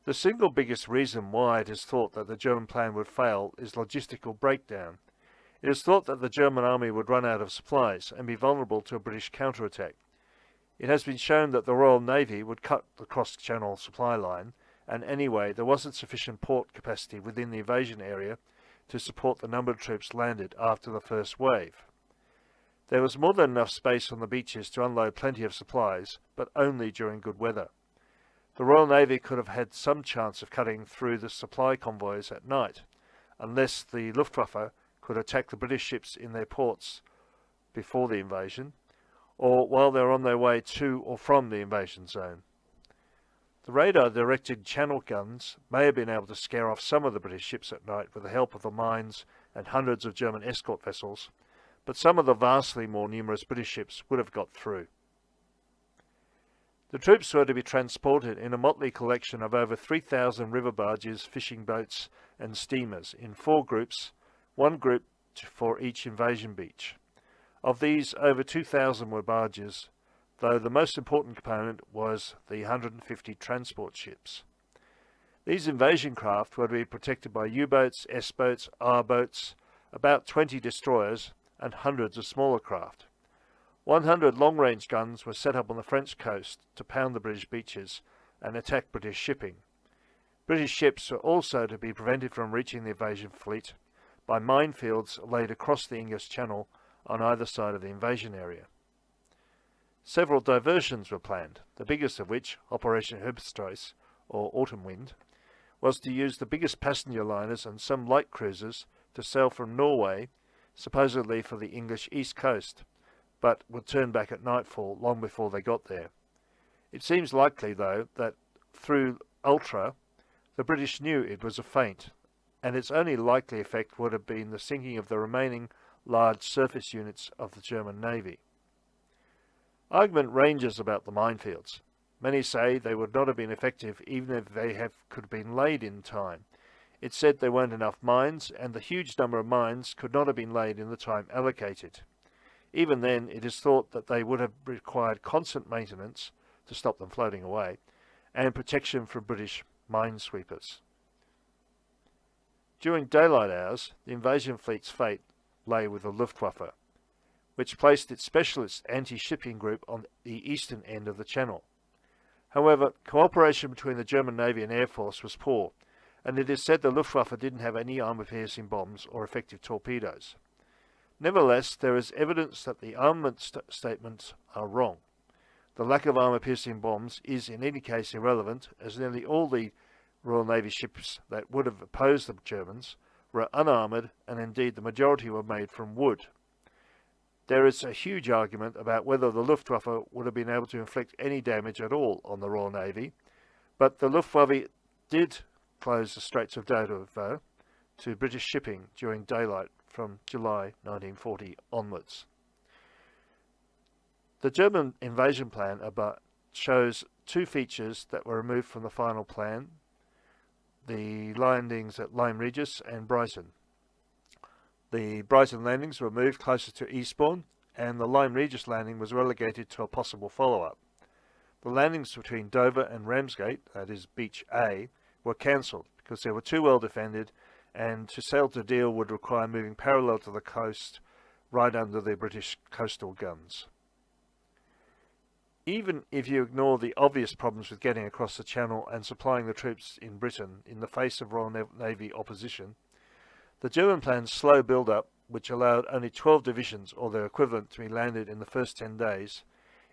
The single biggest reason why it is thought that the German plan would fail is logistical breakdown. It is thought that the German army would run out of supplies and be vulnerable to a British counterattack. It has been shown that the Royal Navy would cut the cross-channel supply line, and anyway, there wasn't sufficient port capacity within the invasion area to support the number of troops landed after the first wave. There was more than enough space on the beaches to unload plenty of supplies, but only during good weather. The Royal Navy could have had some chance of cutting through the supply convoys at night, unless the Luftwaffe could attack the British ships in their ports before the invasion, or while they were on their way to or from the invasion zone. The radar-directed channel guns may have been able to scare off some of the British ships at night with the help of the mines and hundreds of German escort vessels, but some of the vastly more numerous British ships would have got through. The troops were to be transported in a motley collection of over 3,000 river barges, fishing boats and steamers in 4 groups, 1 group for each invasion beach. Of these, over 2,000 were barges, though the most important component was the 150 transport ships. These invasion craft were to be protected by U-boats, S-boats, R-boats, about 20 destroyers, and hundreds of smaller craft. 100 long-range guns were set up on the French coast to pound the British beaches and attack British shipping. British ships were also to be prevented from reaching the invasion fleet by minefields laid across the English Channel on either side of the invasion area. Several diversions were planned, the biggest of which, Operation Herbstreich, or Autumn Wind, was to use the biggest passenger liners and some light cruisers to sail from Norway, supposedly for the English east coast, but would turn back at nightfall long before they got there. It seems likely, though, that through Ultra, the British knew it was a feint, and its only likely effect would have been the sinking of the remaining large surface units of the German Navy. Argument ranges about the minefields. Many say they would not have been effective even if they could have been laid in time. It said there weren't enough mines, and the huge number of mines could not have been laid in the time allocated. Even then, it is thought that they would have required constant maintenance to stop them floating away, and protection from British minesweepers. During daylight hours, the invasion fleet's fate lay with the Luftwaffe, which placed its specialist anti-shipping group on the eastern end of the channel. However, cooperation between the German Navy and Air Force was poor, and it is said the Luftwaffe didn't have any armor-piercing bombs or effective torpedoes. Nevertheless, there is evidence that the armament statements are wrong. The lack of armor-piercing bombs is in any case irrelevant, as nearly all the Royal Navy ships that would have opposed the Germans were unarmoured, and indeed the majority were made from wood. There is a huge argument about whether the Luftwaffe would have been able to inflict any damage at all on the Royal Navy, but the Luftwaffe did close the Straits of Dover to British shipping during daylight from July 1940 onwards. The German invasion plan shows 2 features that were removed from the final plan: the landings at Lyme Regis and Brighton. The Brighton landings were moved closer to Eastbourne, and the Lyme Regis landing was relegated to a possible follow-up. The landings between Dover and Ramsgate, that is Beach A, were cancelled because they were too well defended, and to sail to Deal would require moving parallel to the coast right under the British coastal guns. Even if you ignore the obvious problems with getting across the Channel and supplying the troops in Britain in the face of Royal Navy opposition, the German plan's slow build-up, which allowed only 12 divisions or their equivalent to be landed in the first 10 days,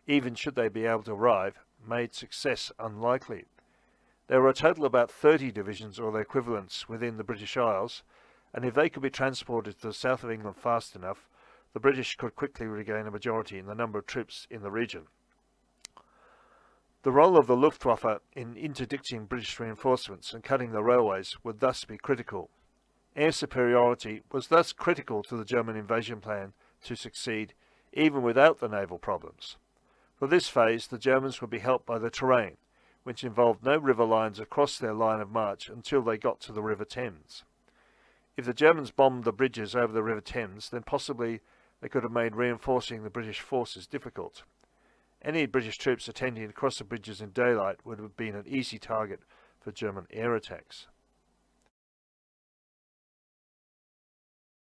even should they be able to arrive, made success unlikely. There were a total of about 30 divisions or their equivalents within the British Isles, and if they could be transported to the south of England fast enough, the British could quickly regain a majority in the number of troops in the region. The role of the Luftwaffe in interdicting British reinforcements and cutting the railways would thus be critical. Air superiority was thus critical to the German invasion plan to succeed, even without the naval problems. For this phase, the Germans would be helped by the terrain, which involved no river lines across their line of march until they got to the River Thames. If the Germans bombed the bridges over the River Thames, then possibly they could have made reinforcing the British forces difficult. Any British troops attempting to cross the bridges in daylight would have been an easy target for German air attacks.